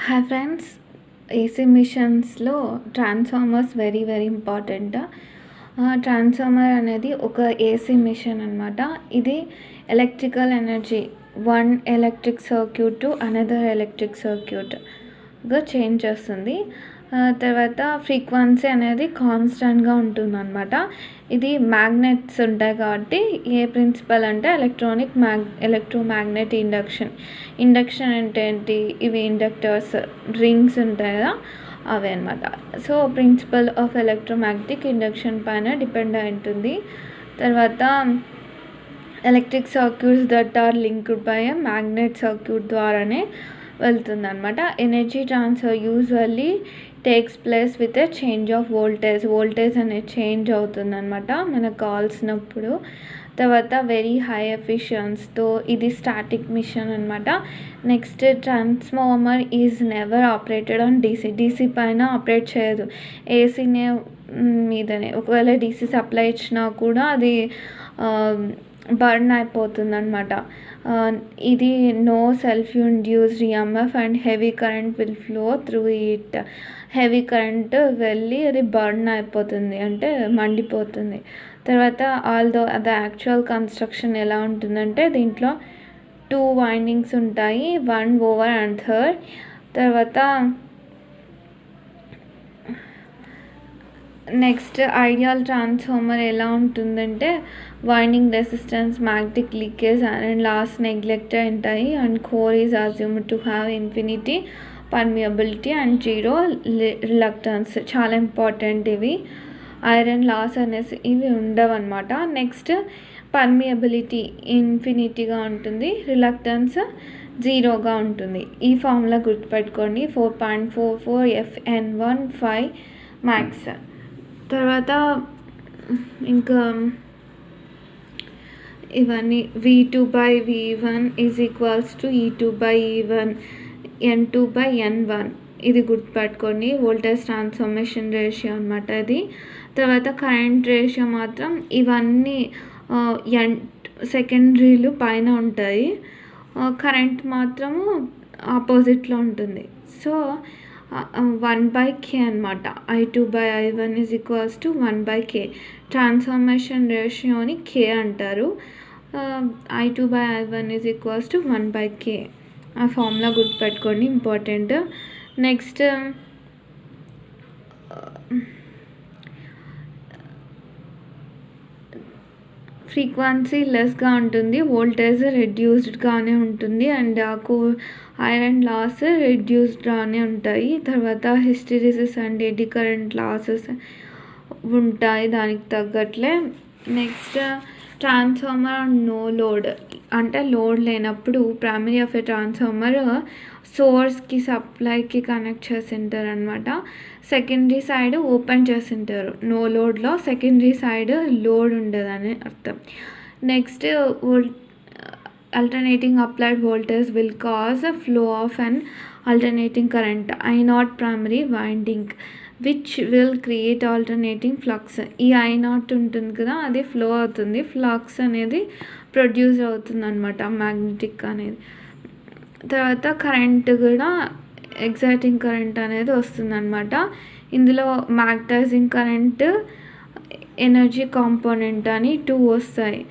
Hi friends, AC మిషన్స్లో transformers very very important. Transformer అనేది ఒక ఏసీ మిషన్ అనమాట. ఇది electrical energy one electric circuit to another electric సర్క్యూట్గా చేంజ్ చేస్తుంది. తర్వాత ఫ్రీక్వెన్సీ అనేది కాన్స్టెంట్గా ఉంటుందన్నమాట. ఇది మ్యాగ్నెట్స్ ఉంటాయి కాబట్టి ఏ ప్రిన్సిపల్ అంటే ఎలక్ట్రోమాగ్నెట్ ఇండక్షన్ అంటే ఏంటి, ఇవి ఇండక్టర్స్ రింగ్స్ ఉంటాయి కదా, అవే అనమాట. So principle of electromagnetic induction పైన డిపెండ్ అయి ఉంటుంది. తర్వాత electric circuits that are linked by a magnet circuit ద్వారానే వెళ్తుంది అనమాట. Energy transfer usually takes place with a change of voltage అనేది చేంజ్ అవుతుంది అనమాట మనకు కావాల్సినప్పుడు. తర్వాత వెరీ హై ఎఫిషియన్స్తో ఇది స్టాటిక్ మిషన్ అనమాట. Next, transformer is never operated on DC పైన ఆపరేట్ చేయదు, ఏసీనే మీదనే. ఒకవేళ డీసీ సప్లై ఇచ్చినా కూడా అది బర్న్ అయిపోతుంది అనమాట. ఇది no self induced EMF and heavy current will flow through it. Heavy current వెళ్ళి అది బర్న్ అయిపోతుంది, అంటే మండిపోతుంది. తర్వాత ఆల్దో ద యాక్చువల్ కన్స్ట్రక్షన్ ఎలా ఉంటుందంటే దీంట్లో 2 వైండింగ్స్ ఉంటాయి, 1 ఓవర్ అండ్ థర్డ్. తర్వాత నెక్స్ట్, ఐడియల్ ట్రాన్స్ఫార్మర్ ఎలా ఉంటుందంటే winding resistance, magnetic leakage and loss neglected ఉంటాయి. And core is assumed to have infinity permeability and zero reluctance. చాలా ఇంపార్టెంట్ ఇవి. ఐరన్ లాస్ అనేసి ఇవి ఉండవు అనమాట. నెక్స్ట్, పర్మియబిలిటీ ఇన్ఫినిటీగా ఉంటుంది, రిలక్టెన్స్ జీరోగా ఉంటుంది. ఈ ఫార్ములా గుర్తుపెట్టుకోండి, 4.44 FN1 మ్యాక్స్. తర్వాత ఇంకా ఇవన్నీ V2/V1 is equals to E2/E1 N2/N1. ఇది గుర్తుపెట్టుకోండి, వోల్టేజ్ ట్రాన్స్ఫర్మేషన్ రేషియో అనమాట ఇది. తర్వాత కరెంట్ రేషియో మాత్రం ఇవన్నీ సెకండరీలు పైన ఉంటాయి, కరెంట్ మాత్రము ఆపోజిట్లో ఉంటుంది. సో 1/K అనమాట. I2/I1 is equals to 1/K. Transformation రేషియోని K అంటారు. I2/I1 is equals to 1/K. ఆ ఫార్ములా గుర్తుపెట్టుకోండి, ఇంపార్టెంట్. నెక్స్ట్, ఫ్రీక్వెన్సీ లెస్గా ఉంటుంది, వోల్టేజ్ రెడ్యూస్డ్గానే ఉంటుంది, అండ్ ఐరన్ లాస్ రెడ్యూస్డ్గానే ఉంటాయి. తర్వాత hysteresis and eddy current losses ఉంటాయి దానికి తగ్గట్లే. నెక్స్ట్, ట్రాన్స్ఫార్మర్ నో లోడ్ అంటే లోడ్ లేనప్పుడు ప్రైమరీ ఆఫ్ ఎ ట్రాన్స్ఫార్మర్ సోర్స్కి సప్లైకి కనెక్ట్ చేసింటారు అనమాట. సెకండరీ సైడ్ ఓపెన్ చేసింటారు. నో లోడ్లో సెకండరీ సైడ్ లోడ్ ఉండదని అర్థం. Next, alternating applied voltage will cause a flow of an alternating current I0 primary winding which will create alternating flux. ఈ I0 ఉంటుంది కదా, అది ఫ్లో అవుతుంది, ఫ్లక్స్ అనేది ప్రొడ్యూస్ అవుతుంది అనమాట, మ్యాగ్నెటిక్ అనేది. తర్వాత కరెంట్ కూడా ఎగ్జైటింగ్ కరెంట్ అనేది వస్తుంది అనమాట. ఇందులో మ్యాగ్నటైజింగ్ కరెంట్, ఎనర్జీ కాంపోనెంట్ అని 2 వస్తాయి.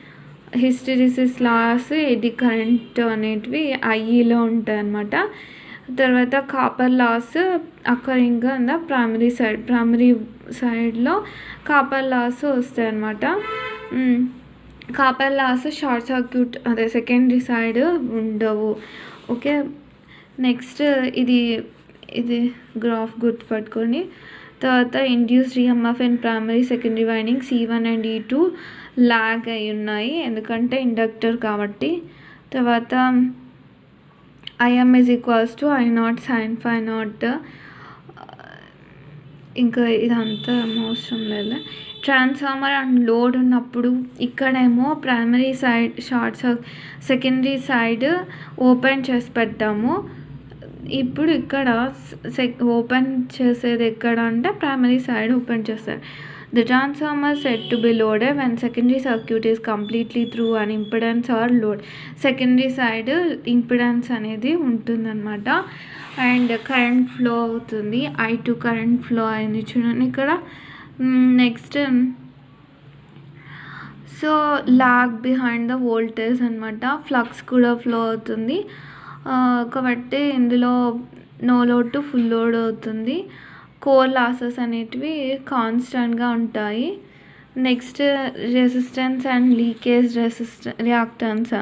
హిస్టెరిసిస్ లాస్, ఎడ్డీ కరెంట్ అనేటివి ఐఈలో ఉంటాయి అన్నమాట. తర్వాత copper loss occurring in the primary సైడ్లో కాపర్ లాస్ వస్తాయి అన్నమాట. కాపర్ లాస్ షార్ట్ సర్క్యూట్, అదే సెకండరీ సైడ్ ఉండవు. ఓకే. నెక్స్ట్, ఇది గ్రాఫ్ గుర్తుపట్టుకోండి. తర్వాత induced EMF and primary secondary winding C1 and E2 lag అయి ఉన్నాయి, ఎందుకంటే ఇండక్టర్ కాబట్టి. తర్వాత IM is equals to I0 sin Φ0. ఇంకా ఇదంతా అవసరం లేదు. ట్రాన్స్ఫార్మర్ అండ్ లోడ్ ఉన్నప్పుడు ఇక్కడేమో primary side secondary side open చేసి పెట్టాము. ఇప్పుడు ఇక్కడ ఓపెన్ చేసేది ఎక్కడ అంటే ప్రైమరీ సైడ్ ఓపెన్ చేస్తారు. The transformer said to be loaded when secondary circuit is completely through an impedance or load. Secondary side impedance అనేది ఉంటుందన్నమాట. అండ్ కరెంట్ ఫ్లో అవుతుంది, I2 కరెంట్ ఫ్లో అయింది చూడండి ఇక్కడ. Next so lag behind the voltage అనమాట, flux కూడా flow అవుతుంది కాబట్టి ఇందులో no load to full load అవుతుంది. కోర్ లాసెస్ అనేటివి కాన్స్టెంట్గా ఉంటాయి. Next resistance and leakage reactance.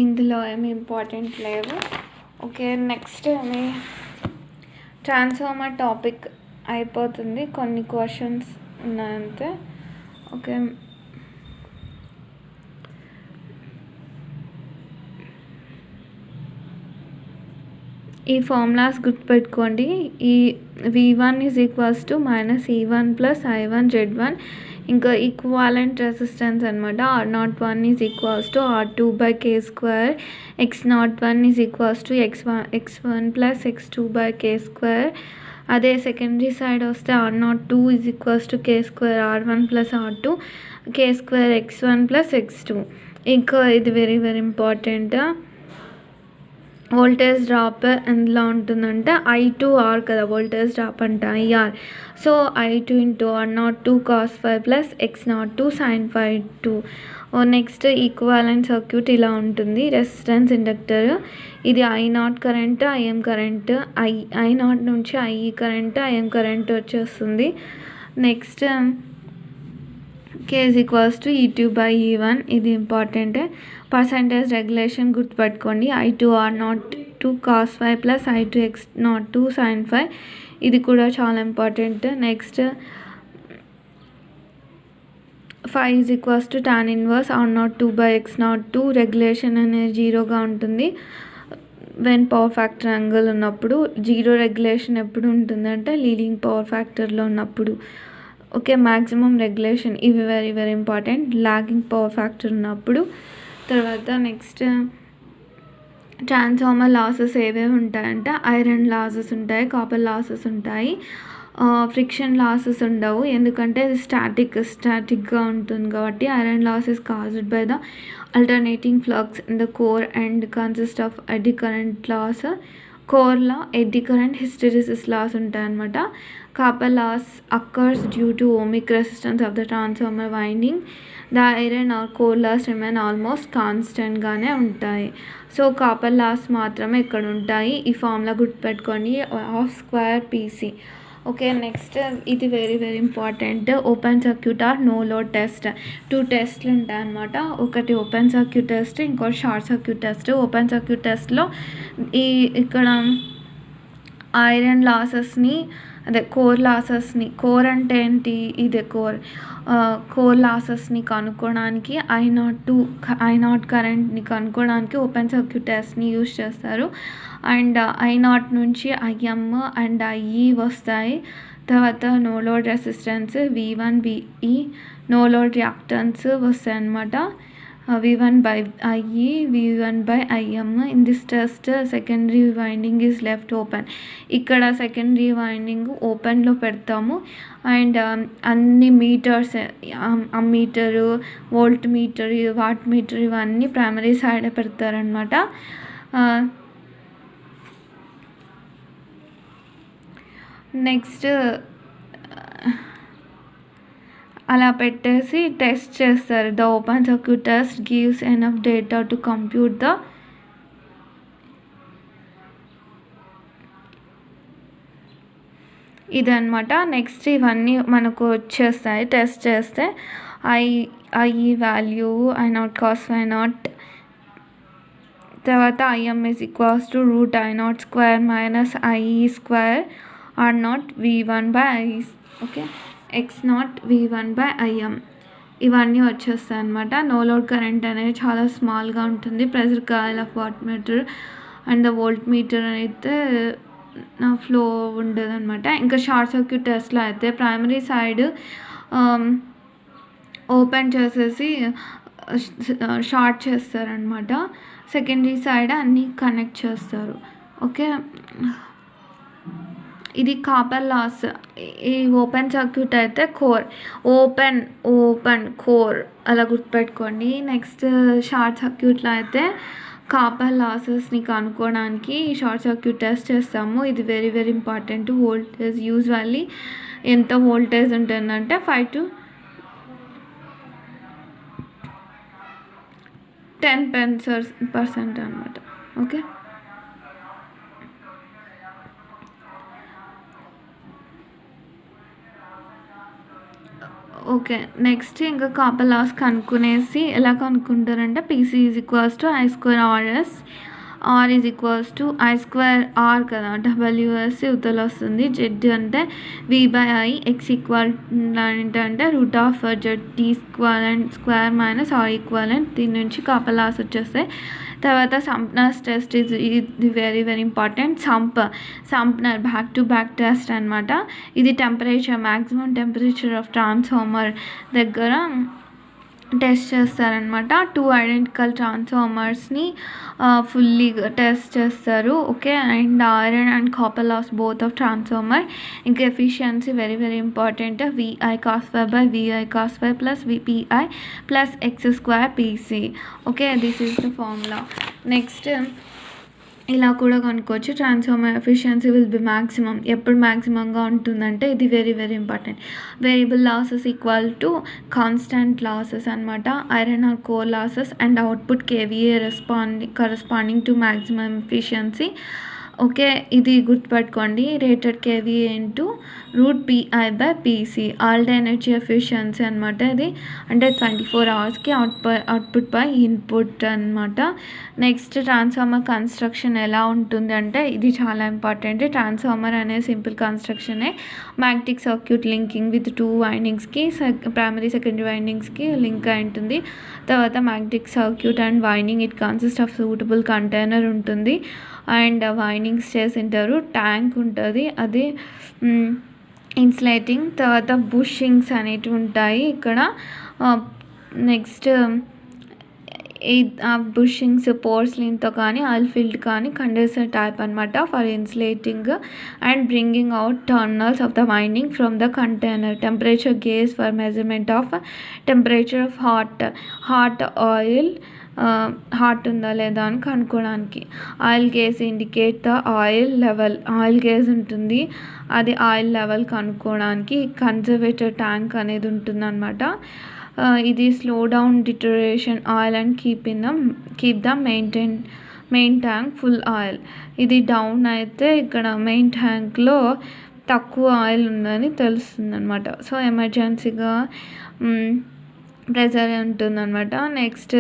ఇందులో ఏమి ఇంపార్టెంట్ లేవు. ఓకే, నెక్స్ట్ ఏమి ట్రాన్స్ఫార్మర్ టాపిక్ అయిపోతుంది, కొన్ని క్వశ్చన్స్ ఉన్నాయంతే. ఓకే, ఈ ఫార్ములాస్ గుర్తుపెట్టుకోండి. ఈ V1 is equals to -E1 plus I1 Z1. ఇంకా ఈక్వాలెంట్ రెసిస్టెన్స్ అనమాట. R01 is equals to R2/K², X01 is equals to X1 plus X2/K². అదే సెకండరీ సైడ్ వస్తే R02 is equals to K² R1 plus R2, K² X1 plus X2. ఇంకా ఇది very very important. Voltage drop ఎందులో ఉంటుందంటే I2R కదా, voltage drop అంటే IR. So I2 × R02 cos phi plus X02 sin phi 2. Next equivalent circuit ఇలా ఉంటుంది. Resistance inductor, ఇది I0 current, IM current, I0 నుంచి IE కరెంట్, IM కరెంట్ వచ్చేస్తుంది. Next K is equals to E2/E1. ఇది important. Percentage regulation గుర్తుపెట్టుకోండి. I2 R02 cos phi plus I2 X02 sin phi. ఇది కూడా చాలా important. Next phi is equals to tan inverse R02/X02. Regulation అనేది జీరోగా ఉంటుంది when power factor angle ఉన్నప్పుడు. Zero regulation ఎప్పుడు ఉంటుందంటే లీడింగ్ పవర్ ఫ్యాక్టర్లో ఉన్నప్పుడు. ఓకే, మ్యాక్సిమం రెగ్యులేషన్ ఇవి very very important lagging power factor ఉన్నప్పుడు. తర్వాత నెక్స్ట్ ట్రాన్స్ఫార్మర్ లాసెస్ ఏవేవి ఉంటాయంటే ఐరన్ లాసెస్ ఉంటాయి, కాపర్ లాసెస్ ఉంటాయి, ఫ్రిక్షన్ లాసెస్ ఉండవు ఎందుకంటే ఇది స్టాటిక్గా ఉంటుంది కాబట్టి. Iron losses caused by the alternating flux in the core and consist of eddy current loss. కోర్లో ఎడ్డీ కరెంట్ హిస్టెరిసిస్ లాస్ ఉంటాయన్నమాట. Copper loss occurs due to ohmic resistance of the transformer winding. The iron or core loss remain almost కాన్స్టెంట్గానే ఉంటాయి. So copper loss మాత్రమే ఇక్కడ ఉంటాయి. ఈ formula గుర్తుపెట్టుకోండి, ½ PC. Okay, next ఇది very very important. Open circuit or no load test. 2 టెస్ట్లు ఉంటాయన్నమాట. ఒకటి ఓపెన్ సర్క్యూట్ టెస్ట్, ఇంకోటి short circuit test. Open circuit టెస్ట్లో ఇక్కడ ఐరన్ లాసెస్ని, అదే కోర్ లాసెస్ని, కోర్ అంటే ఏంటి, ఇదే కోర్ లాసెస్ని కనుక్కోవడానికి I0 కరెంట్ని కనుక్కోవడానికి ఓపెన్ సర్క్యూట్ టెస్ట్ని యూజ్ చేస్తారు. అండ్ I0 నుంచి IM అండ్ IE వస్తాయి. తర్వాత no load resistance V1 VE, no load reactance వస్తాయి అన్నమాట. V1/IE, V1/IM. In this test secondary winding is left open. ఇక్కడ సెకండరీ వైండింగ్ ఓపెన్లో పెడతాము. అండ్ అన్ని meters, ammeter, volt meter, watt meter ఇవన్నీ ప్రైమరీ సైడ్ పెడతారనమాట. నెక్స్ట్ అలా పెట్టేసి టెస్ట్ చేస్తారు. The open circuit test gives enough data to compute the ఇదన్నమాట. నెక్స్ట్ ఇవన్నీ మనకు వచ్చేస్తాయి టెస్ట్ చేస్తే. IE value I0 cos Y0, తర్వాత IM is equals to √I0² - IE² R0 V1/I. Okay, X0 V1/IM ఇవన్నీ వచ్చేస్తాయి అన్నమాట. నో లోడ్ కరెంట్ అనేది చాలా స్మాల్గా ఉంటుంది. Pressure coil of watt meter and the volt meter అయితే ఫ్లో ఉండదు అనమాట. ఇంకా షార్ట్ సర్క్యూట్ టెస్ట్లో అయితే ప్రైమరీ సైడ్ ఓపెన్ చేసేసి షార్ట్ చేస్తారనమాట. సెకండరీ సైడ్ అన్నీ కనెక్ట్ చేస్తారు. ఓకే, ఇది కాపర్ లాస్. ఈ ఓపెన్ సర్క్యూట్ అయితే కోర్, ఓపెన్ ఓపెన్ కోర్ అలా గుర్తుపెట్టుకోండి. నెక్స్ట్ షార్ట్ సర్క్యూట్లో అయితే కాపర్ లాసెస్ని కనుక్కోవడానికి షార్ట్ సర్క్యూట్ టెస్ట్ చేస్తాము. ఇది very very important. Voltage usually ఎంత వోల్టేజ్ ఉంటుందంటే 5 to 10% అనమాట. Okay, okay. నెక్స్ట్ ఇంకా కాపర్ లాస్ కనుక్కునేసి ఎలా కనుక్కుంటారంటే PC is equals to I square RS, R is equals to I square R కదా, డబ్ల్యూఎస్ యువతల వస్తుంది. జెడ్ అంటే వి/ఐ, ఎక్స్ ఈక్వల్ అంటే root of Z T square minus R equivalent. దీని నుంచి కాపర్ లాస్ వచ్చేస్తాయి. తర్వాత సంప్నర్స్ టెస్ట్ ఇది very very important. సంప్నర్ back to back test అనమాట. ఇది temperature, maximum temperature of transformer దగ్గర టెస్ట్ చేస్తారనమాట. 2 ఐడెంటికల్ ట్రాన్స్ఫార్మర్స్ని ఫుల్లీ టెస్ట్ చేస్తారు. Okay, and iron and copper loss both of transformer. ఇంకా efficiency very very important. V I cos phi by V I cos phi plus V P I plus X square PC. Okay, this is the formula. Next ఇలా కూడా కనుక్కోవచ్చు. Transformer efficiency will be maximum. ఎప్పుడు మ్యాక్సిమంగా ఉంటుందంటే ఇది very very important. Variable losses equal to constant losses అనమాట. Iron or core losses and output KVA corresponding to maximum efficiency. Okay, ఇది గుర్తుపెట్టుకోండి. Rated KVA into root PI by PC. All energy efficiency అనమాట ఇది. అంటే 24 అవర్స్కి output by input అనమాట. Next transformer construction ఎలా ఉంటుంది అంటే ఇది చాలా ఇంపార్టెంట్. ట్రాన్స్ఫార్మర్ అనే సింపుల్ కన్స్ట్రక్షనే. మ్యాగ్నెటిక్ సర్క్యూట్ లింకింగ్ విత్ 2 వైండింగ్స్కి, ప్రైమరీ సెకండరీ వైండింగ్స్కి లింక్ అయి ఉంటుంది. తర్వాత magnetic circuit and winding it consist of suitable container ఉంటుంది అండ్ వైండింగ్స్ చేసింటారు. ట్యాంక్ ఉంటుంది, అది ఇన్సులేటింగ్. తర్వాత బుషింగ్స్ అనేటివి ఉంటాయి ఇక్కడ. నెక్స్ట్ ఆ బుషింగ్స్ పోర్స్లిన్తో కానీ ఆయిల్ ఫిల్డ్ కానీ కండెన్సర్ టైప్ అనమాట for insulating and bringing out టర్నల్స్ of the winding from the container. Temperature gauge for measurement of temperature of hot oil, hot ఉందా లేదా అని కనుక్కోవడానికి. Oil gauge indicate the oil level. Oil gauge ఉంటుంది, అది oil level కనుక్కోవడానికి. Conservator tank అనేది ఉంటుంది అనమాట. ఇది slow down deterioration oil and keep the main tank full oil. ఇది డౌన్ అయితే ఇక్కడ మెయిన్ ట్యాంక్లో తక్కువ ఆయిల్ ఉందని తెలుస్తుంది అనమాట. సో ఎమర్జెన్సీగా ప్రెజర్ ఉంటుందన్నమాట. నెక్స్ట్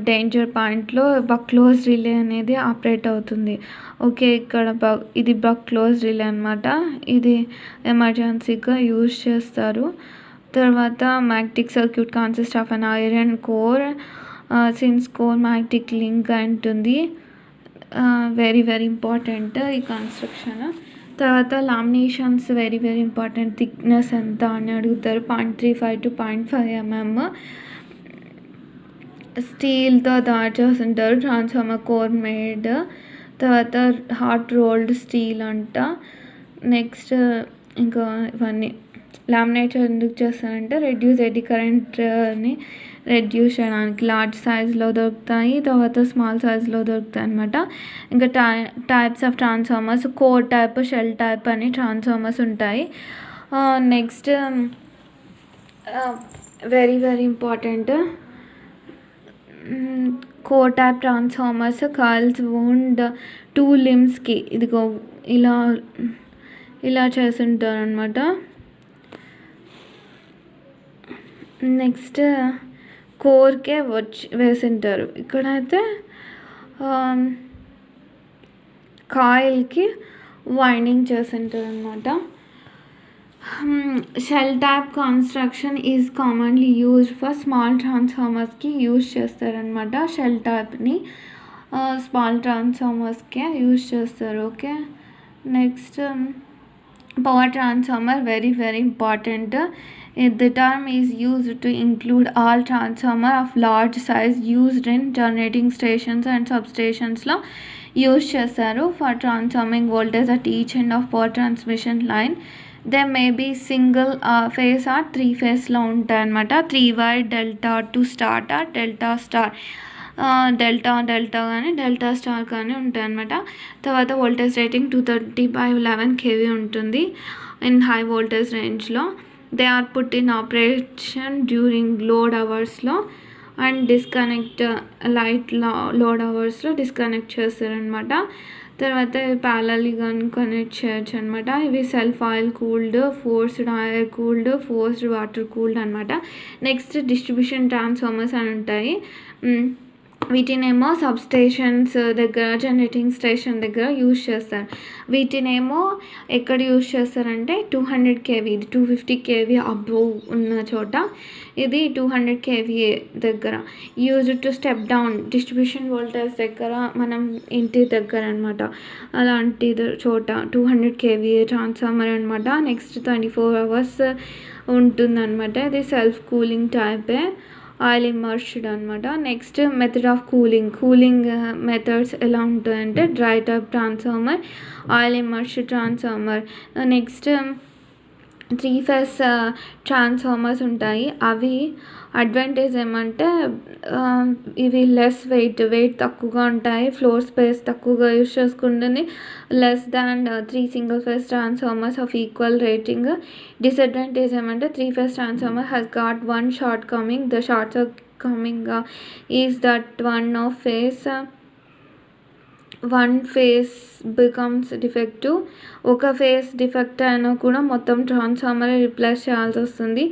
డేంజర్ పాయింట్లో బక్ క్లోజ్ రిలే అనేది ఆపరేట్ అవుతుంది. ఓకే, ఇక్కడ ఇది బక్ క్లోజ్ రిలే అనమాట. ఇది ఎమర్జెన్సీగా యూజ్ చేస్తారు. తర్వాత magnetic circuit consist of an iron core since core magnetic link ఉంటుంది. వెరీ వెరీ ఇంపార్టెంట్ ఈ కన్స్ట్రక్షన్. తర్వాత laminations very very important. Thickness ఎంత అని అడుగుతారు. 0.35 to 0.5 mm స్టీల్తో తయారు చేస్తుంటారు ట్రాన్స్ఫార్మర్ కోర్ మేడ్. తర్వాత హాట్ రోల్డ్ స్టీల్ అంట. నెక్స్ట్ ఇంకా ఇవన్నీ లామినేట్ ఎందుకు చేస్తారంటే రెడ్యూస్ ఎడ్డీ కరెంట్ని రెడ్యూస్ చేయడానికి. లార్జ్ సైజ్లో దొరుకుతాయి, తర్వాత స్మాల్ సైజ్లో దొరుకుతాయి అనమాట. ఇంకా types of transformers core type, shell type అని ట్రాన్స్ఫార్మర్స్ ఉంటాయి. Next very very important core type transformers coils wound 2 limbsకి ఇదిగో ఇలా చేస్తుంటారు అనమాట. నెక్స్ట్ కోర్కే వేసింటారు. ఇక్కడైతే కాయిల్కి వైండింగ్ చేసింటారు అనమాట. Shell type construction is commonly used for small ట్రాన్స్ఫార్మర్స్కి use చేస్తారనమాట. షెల్ టైప్ని స్మాల్ ట్రాన్స్ఫార్మర్స్కే యూజ్ చేస్తారు. Okay, next power transformer very very important. The term is used to include all transformer of large size used in generating stations and substations లో use చేస్తారు for transforming voltage at each end of power transmission line. They may be single phase or 3 ఫేస్లో ఉంటాయి అన్నమాట. 3 wire delta to star or delta star, delta కానీ delta star కానీ ఉంటాయి అన్నమాట. తర్వాత వోల్టేజ్ రేటింగ్ 230/11 kV ఉంటుంది ఇన్ హై వోల్టేజ్ రేంజ్లో. They are put in operation during load అవర్స్లో అండ్ డిస్కనెక్ట్ లైట్ లోడ్ అవర్స్లో డిస్కనెక్ట్ చేస్తారనమాట. తర్వాత ప్యారలల్ కానీ కనెక్ట్ చేయొచ్చు అనమాట. ఇవి self oil cooled, forced oil cooled, forced water cooled అనమాట. నెక్స్ట్ డిస్ట్రిబ్యూషన్ ట్రాన్స్ఫార్మర్స్ అని ఉంటాయి. వీటినేమో సబ్స్టేషన్స్ దగ్గర, జనరేటింగ్ స్టేషన్ దగ్గర యూజ్ చేస్తారు. వీటినేమో ఎక్కడ యూజ్ చేస్తారంటే 200 kV, ఇది 250 kV అబోవ్ ఉన్న చోట, ఇది 200 kV దగ్గర use to step down distribution voltage దగ్గర, మనం ఇంటి దగ్గర అనమాట. అలాంటి చోట 200 kV ట్రాన్స్ఫార్మర్ అనమాట. నెక్స్ట్ 24 hours ఉంటుందన్నమాట. ఇది సెల్ఫ్ కూలింగ్ టైపే, ఆయిల్ ఇమర్స్డ్ అనమాట. Next method of cooling methods ఎలా ఉంటాయంటే dry type transformer, oil immersed transformer. Next 3 phase transformers ఉంటాయి. అవి అడ్వాంటేజ్ ఏమంటే ఇవి లెస్ వెయిట్ తక్కువగా ఉంటాయి, ఫ్లోర్ స్పేస్ తక్కువగా యూజ్ చేసుకుంటుంది, less than 3 single phase transformers of equal rating. Disadvantage ఏమంటే 3 phase transformer has got one short coming. The short coming is that one face becomes defective. ఒక face defect అయినా కూడా మొత్తం transformer replace చేయాల్సి వస్తుంది.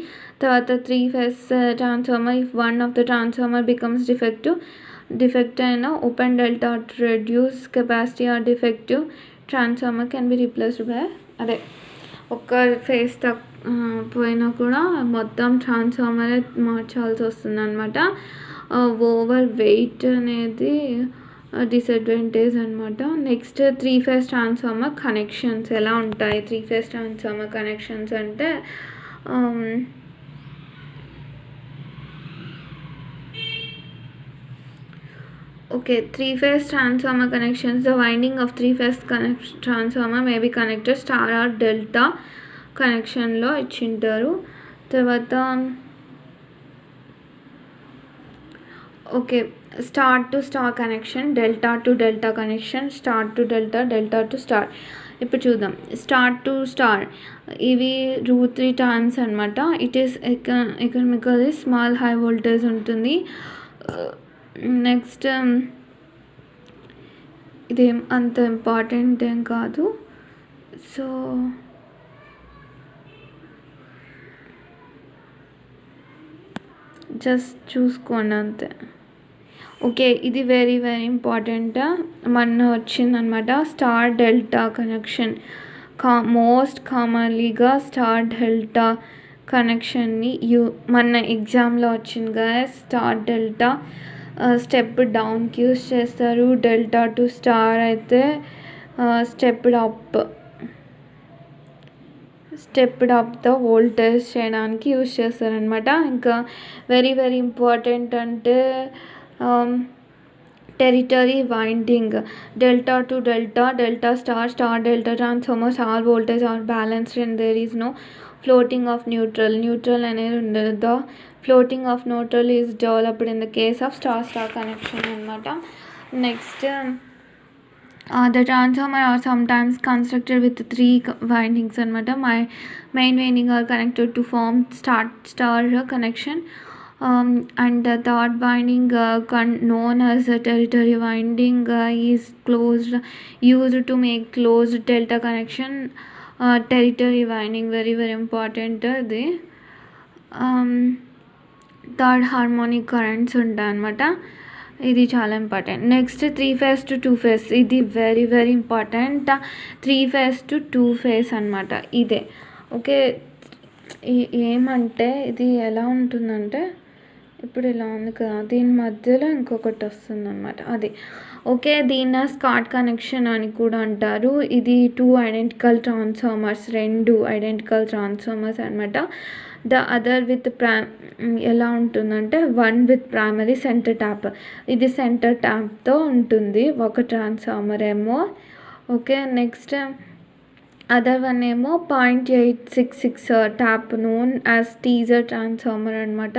తర్వాత 3 phase transformer, if one of the transformer becomes defect అయినా open delta to reduce capacity or defective transformer can be replaced by, అదే ఒక ఫేస్ పోయినా కూడా మొత్తం ట్రాన్స్ఫార్మరే మార్చాల్సి వస్తుంది అనమాట. ఓవర్ వెయిట్ అనేది డిసడ్వాంటేజ్ అనమాట. నెక్స్ట్ 3 phase ట్రాన్స్ఫార్మర్ కనెక్షన్స్ ఎలా ఉంటాయి. 3 phase ట్రాన్స్ఫార్మర్ కనెక్షన్స్ అంటే okay, 3 phase transformer connections. The winding of 3 phase transformer may be connected star or delta కనెక్షన్లో ఇచ్చింటారు. తర్వాత okay, star to star connection, delta to delta connection, star to delta, delta to star. ఇప్పుడు చూద్దాం. Star to star ఇవి √3 times అనమాట. It is economically small high voltage ఉంటుంది. Next ఇదేం అంత important ఏం కాదు, సో జస్ట్ చూసుకోండి అంతే. ఓకే, ఇది వెరీ ఇంపార్టెంట్ మొన్న వచ్చిందనమాట. స్టార్ డెల్టా కనెక్షన్ మోస్ట్ కామన్లీగా స్టార్ డెల్టా కనెక్షన్ని మొన్న ఎగ్జామ్లో వచ్చింది కదా. స్టార్ డెల్టా స్టెప్ డౌన్కి యూస్ చేస్తారు, డెల్టా టు స్టార్ అయితే స్టెప్డ్ అప్ ద వోల్టేజ్ చేయడానికి యూస్ చేస్తారనమాట. ఇంకా వెరీ ఇంపార్టెంట్ అంటే tertiary winding, delta to delta, delta star, star delta transformers all voltage are balanced and there is no floating of neutral అనేది ఉండదు. The floating of neutral is developed in the case of star connection అనమాట. Next the transformer are sometimes constructed with 3 windings అనమాట. main winding are connected to form star connection, and the third winding known as the territory winding is used to make closed delta connection. Territory winding very important. The third harmonic currents ఉంటాయి అన్నమాట. ఇది చాలా important. Next 3 phase to 2 phase, ఇది very important. 3 phase to 2 phase అనమాట. ఇదే okay. ఏమంటే ఇది ఎలా ఉంటుందంటే ఇప్పుడు ఇలా ఉంది కదా, దీని మధ్యలో ఇంకొకటి వస్తుంది అనమాట, అది ఓకే. దీన్ని స్కాట్ కనెక్షన్ అని కూడా అంటారు. ఇది 2 ఐడెంటికల్ ట్రాన్స్ఫార్మర్స్, 2 ఐడెంటికల్ ట్రాన్స్ఫార్మర్స్ అనమాట. ద అదర్ విత్ ఎలా ఉంటుందంటే 1 విత్ ప్రైమరీ సెంటర్ ట్యాప్. ఇది సెంటర్ ట్యాప్తో ఉంటుంది ఒక ట్రాన్స్ఫార్మర్ ఏమో. ఓకే, నెక్స్ట్ అదర్ వన్ ఏమో 0.866 tap known as teaser transformer అనమాట.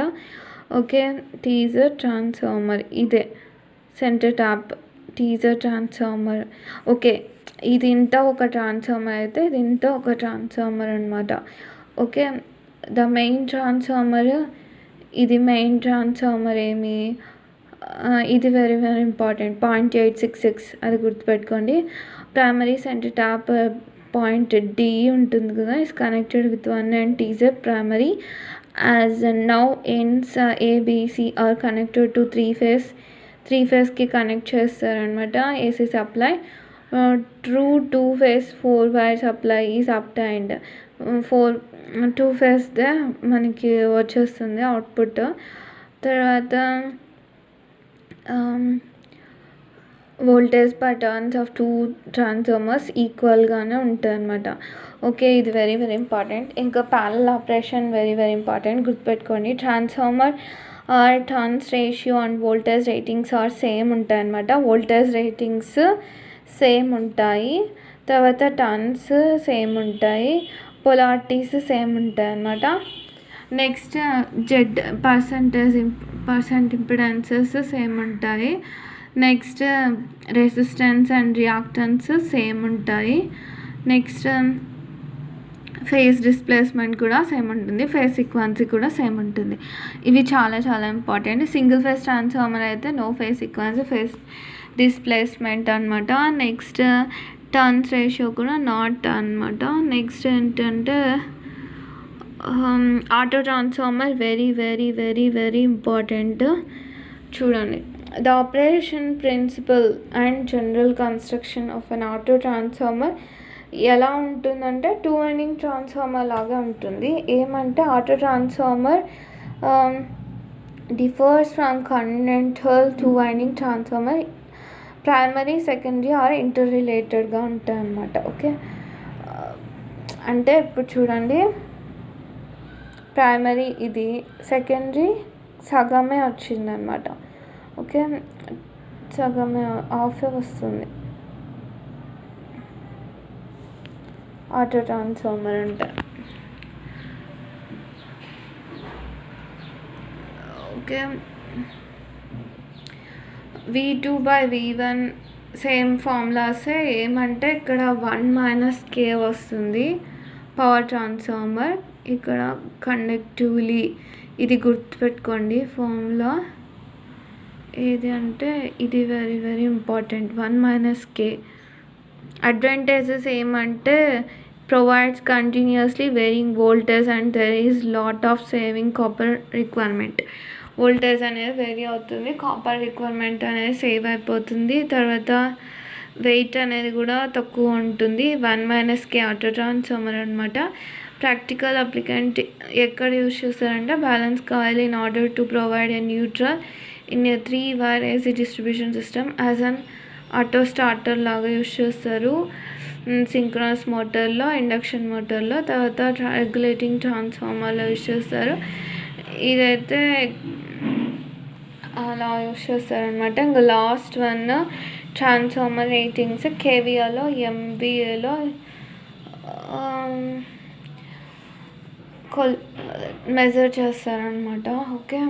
ఓకే, టీజర్ ట్రాన్స్ఫార్మర్ ఇదే centre tap teaser transformer. Okay, ఇది ఇంత ఒక ట్రాన్స్ఫార్మర్ అయితే ఇది ఇంత ఒక ట్రాన్స్ఫార్మర్ అనమాట. ఓకే, ద మెయిన్ ట్రాన్స్ఫార్మర్ ఇది మెయిన్ ట్రాన్స్ఫార్మర్ ఏమి ఇది వెరీ వెరీ ఇంపార్టెంట్ 0.866 అది గుర్తుపెట్టుకోండి. Primary centre tap point D ఉంటుంది కదా, is connected with 1 and teaser primary as now ends ABC are connected to 3-phase connect చేస్తారనమాట. AC supply through 2-phase 4-wire supply is obtained. 2-phase మనకి వచ్చేస్తుంది output. తర్వాత voltage per turns of 2 transformers ఈక్వల్గానే ఉంటాయి అనమాట. Okay, ఇది very very important. ఇంకా parallel operation very very important, గుర్తుపెట్టుకోండి. Transformer turns ratio and voltage ratings are same ఉంటాయి అనమాట. వోల్టేజ్ రేటింగ్స్ సేమ్ ఉంటాయి, తర్వాత టర్న్స్ సేమ్ ఉంటాయి, పొలారిటీస్ సేమ్ ఉంటాయి అన్నమాట. Next Z percent impedances same ఉంటాయి. Next resistance and reactance same ఉంటాయి. నెక్స్ట్ ఫేజ్ డిస్ప్లేస్మెంట్ కూడా సేమ్ ఉంటుంది, ఫేజ్ సీక్వెన్సీ కూడా సేమ్ ఉంటుంది. ఇవి చాలా చాలా ఇంపార్టెంట్. సింగిల్ ఫేజ్ ట్రాన్స్ఫార్మర్ అయితే no phase sequence, phase displacement అనమాట. నెక్స్ట్ టర్న్స్ రేషియో కూడా నాట్ అనమాట. నెక్స్ట్ ఏంటంటే auto transformer very very very very important. చూడండి, the operation principle and general construction of an auto transformer ఎలా ఉంటుందంటే 2-winding transformer లాగా ఉంటుంది. ఏమంటే auto transformer differs from conventional 2-winding transformer. Primary secondary are ఇంటర్ రిలేటెడ్గా ఉంటాయి అన్నమాట. ఓకే, అంటే ఇప్పుడు చూడండి, ప్రైమరీ ఇది, సెకండరీ సగమే వచ్చిందనమాట. ఓకే, సగమే హాఫే వస్తుంది ఆటో ట్రాన్స్ఫార్మర్ అంటే. ఓకే, V2/V1 సేమ్ ఫార్ములాసే. ఏమంటే ఇక్కడ 1 - K వస్తుంది పవర్ ట్రాన్స్ఫార్మర్, ఇక్కడ కండక్టివ్లీ. ఇది గుర్తుపెట్టుకోండి ఫార్ములా. ఏది అంటే ఇది very very important, 1 - K. Advantages ఏమంటే provides continuously varying voltage and there is lot of saving copper requirement. Voltage అనేది వేరీ అవుతుంది, కాపర్ రిక్వైర్మెంట్ అనేది సేవ్ అయిపోతుంది. తర్వాత వెయిట్ అనేది కూడా తక్కువ ఉంటుంది. 1 - K ఆటో ట్రాన్స్ఫార్మర్ అనమాట. ప్రాక్టికల్ అప్లికెంట్ ఎక్కడ యూజ్ చేస్తారంటే balance coil in order to provide a neutral in a 3-wire AC distribution system as an auto starter లాగా యూజ్ చేస్తారు. సింక్రోనస్ మోటార్లో, ఇండక్షన్ మోటార్లో, తర్వాత రెగ్యులేటింగ్ ట్రాన్స్ఫార్మర్లో యూజ్ చేస్తారు. ఇదైతే అలా యూజ్ చేస్తారనమాట. ఇంకా లాస్ట్ వన్ ట్రాన్స్ఫార్మర్ రేటింగ్స్ కేవీఏలో, ఎంవీఏలో మెజర్ చేస్తారనమాట. Okay,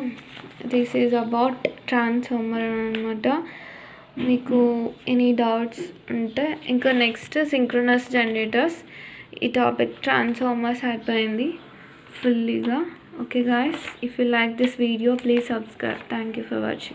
this is about transformer అనమాట. మీకు ఎనీ డౌట్స్ ఉంటే ఇంకా నెక్స్ట్ సింక్రోనస్ జనరేటర్స్. ఈ టాపిక్ ట్రాన్స్ఫార్మర్స్ అయిపోయింది ఫుల్లీగా. Okay guys, if you like this video please subscribe. Thank you for watching.